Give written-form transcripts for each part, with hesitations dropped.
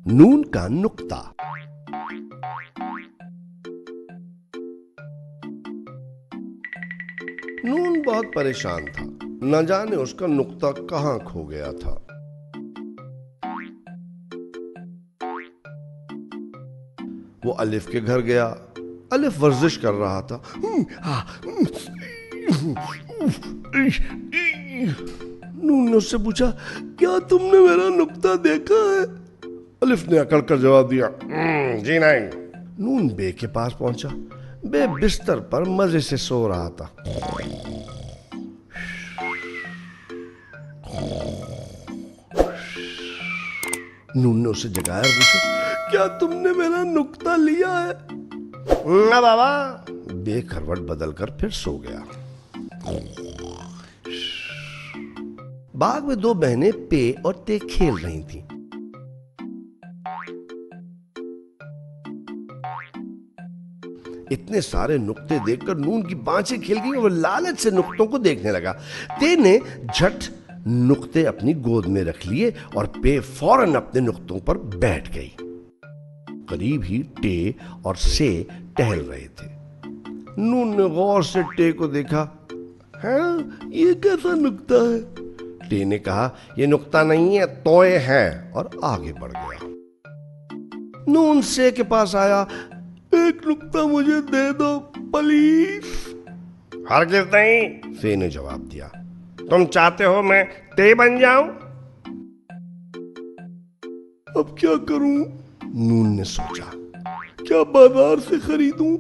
नून का नुक्ता। नून बहुत परेशान था, न जाने उसका नुक्ता कहां खो गया था। वो अलिफ के घर गया। अलिफ वर्जिश कर रहा था। नून ने उससे पूछा, क्या तुमने मेरा नुक्ता देखा है? अलिफ ने अकड़ कर जवाब दिया, जी नहीं। नून बे के पास पहुंचा। बे बिस्तर पर मजे से सो रहा था। नून ने उसे जगाया और पूछा, क्या तुमने मेरा नुक्ता लिया है? ना बाबा। बे करवट बदलकर फिर सो गया। बाग में दो बहनें पे और ते खेल रही थीं। इतने सारे नुक्ते देखकर नून की बाँछें खिल गई और लालच से नुक्तों को देखने लगा। ते ने झट नुक्ते अपनी गोद में रख लिए और पे फौरन अपने नुक्तों पर बैठ गई। करीब ही टे और से टहल रहे थे। नून ने गौर से टे को देखा। है, ये कैसा नुक्ता है? टे ने कहा, ये नुक्ता नहीं है, तोय है, और आगे बढ़ गया। नून से के पास आया। एक नुक्ता मुझे दे दो प्लीज। हरगिज़ नहीं, से ने जवाब दिया। तुम चाहते हो मैं ते बन जाऊं? अब क्या करूं? नून ने सोचा। क्या बाजार से खरीदूं?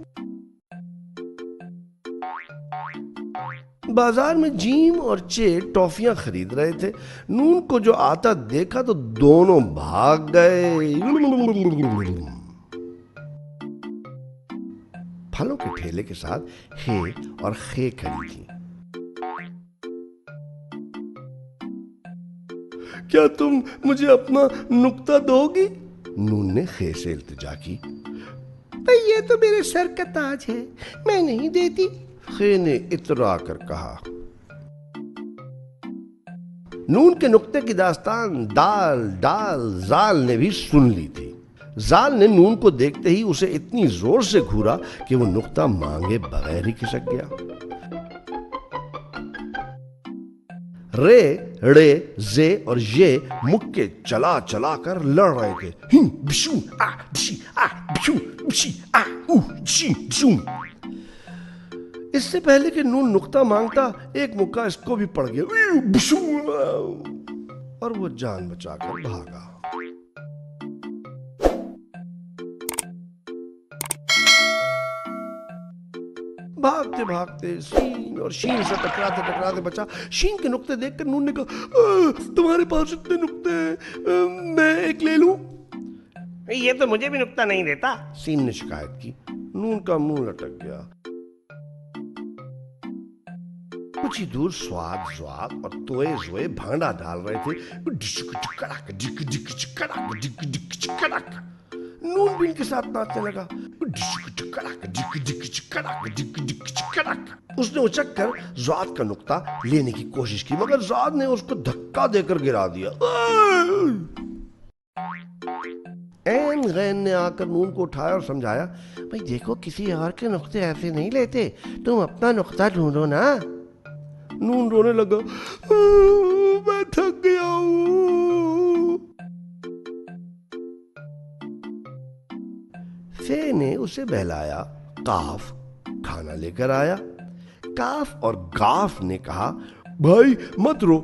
बाजार में जीम और चे टॉफियां खरीद रहे थे। नून को जो आता देखा तो दोनों भाग गए। फलों के ठेले के साथ हे और खे खड़ी थी। क्या तुम मुझे अपना नुक्ता दोगी? नून ने खे से इल्तिजा की। ये तो मेरे सर का ताज है, मैं नहीं देती। खे ने इतरा कर कहा। नून के नुक्ते की दास्तान दाल डाल जाल ने भी सुन ली थी। जाल ने नून को देखते ही उसे इतनी जोर से घूरा कि वो नुक्ता मांगे बगैर ही खिसक गया। रे, रे, जे और ये मुक्के चला चला कर लड़ रहे थे। बिशू आ बिशी आ बिशू बिशी आ ऊ जी जू। इससे पहले कि नून नुक्ता मांगता, एक मुक्का इसको भी पड़ गया। बिशू, और वो जान बचाकर भागा। भागते भागते शीन और शीन से टकराते टकराते बचा। शीन के नुक्ते देखकर नून ने कहा, तुम्हारे पास इतने नुक्ते हैं, मैं एक ले लूं? ये तो मुझे भी नुक्ता नहीं देता, शीन ने शिकायत की। नून का मुंह लटक गया। कुछ ही दूर स्वाद ज्वाद और तोए जोए भांडा डाल रहे थे। नून भी इनके साथ नाचने लगा। उसने उचक कर ज़ाद का नुक्ता लेने की कोशिश की, मगर ज़ाद ने उसको धक्का देकर गिरा दिया। ऐन गैन ने आकर नून को उठाया और समझाया, भाई देखो, किसी और के नुक्ते ऐसे नहीं लेते, तुम अपना नुक्ता ढूंढो ना। नून रोने लगा, मैं थक गया हूं। फे ने उसे बहलाया। काफ खाना लेकर आया। काफ और गाफ ने कहा, भाई मत रो,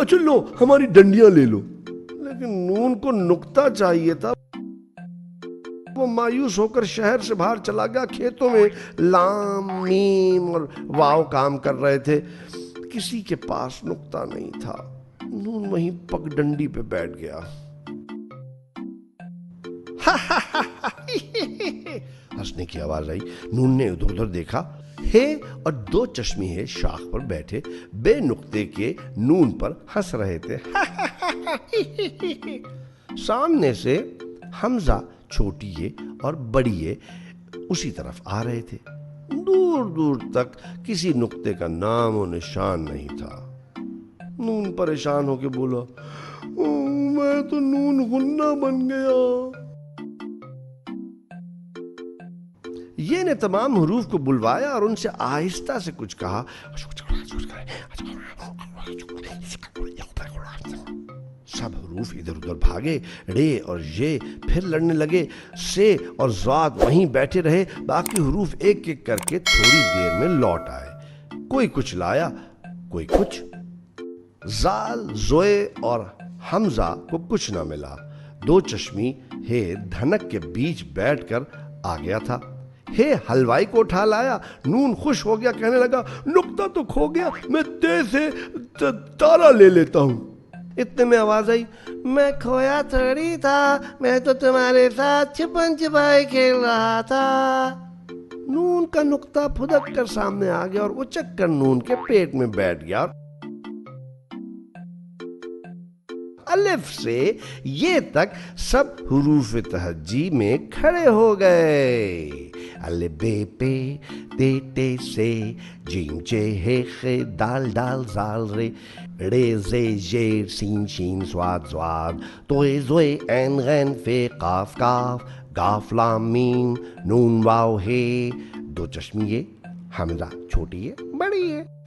अच्छा लो हमारी डंडियां ले लो। लेकिन नून को नुक्ता चाहिए था। वो मायूस होकर शहर से बाहर चला गया। खेतों में लाम मीम और वाव काम कर रहे थे। किसी के पास नुक्ता नहीं था। नून वहीं पगडंडी पे बैठ गया। हंसने की आवाज आई। नून ने उधर उधर देखा। हे और दो चश्मी है शाख पर बैठे बे नुक्ते के नून पर हंस रहे थे। सामने से हमजा, छोटी ये और बड़ी ये उसी तरफ आ रहे थे। दूर दूर तक किसी नुक्ते का नाम और निशान नहीं था। नून परेशान होकर बोला, मैं میں تو نون غنہ بن گیا۔ یہ نے تمام حروف کو بلوایا اور ان سے آہستہ سے کچھ کہا۔ سب حروف ادھر ادھر بھاگے، رے اور یہ پھر لڑنے لگے، سے اور ضاد وہیں بیٹھے رہے، باقی حروف ایک ایک کر کے تھوڑی دیر میں لوٹ آئے، کوئی کچھ لایا کوئی کچھ۔ زال، زوئے اور حمزہ کو کچھ نہ ملا۔ دو چشمی ہے دھنک کے بیچ بیٹھ کر آ گیا تھا۔ ہے حلوائی کو اٹھا لایا۔ نون خوش ہو گیا، کہنے لگا نقطہ تو کھو گیا، میں تے سے تارا لے لیتا ہوں۔ اتنے میں آواز آئی، میں کھویا تھوڑی تھا، میں تو تمہارے ساتھ چھپن چھپائی کھیل رہا تھا۔ نون کا نقطہ پھدک کر سامنے آ گیا اور اچک کر نون کے پیٹ میں بیٹھ گیا۔ الف سے یہ تک سب حروف تہجی میں کھڑے ہو گئے۔ الف بے پے تے ٹے سے، جیم چے ہے خے دال ڈال زال رے، رے زے ژیر سین شین صاد صاد، توئے زوئے عین غین فے قاف کاف، گاف لام میم نون واو ہے۔ دو چشمی ہے، حمزہ چھوٹی ہے بڑی ہے۔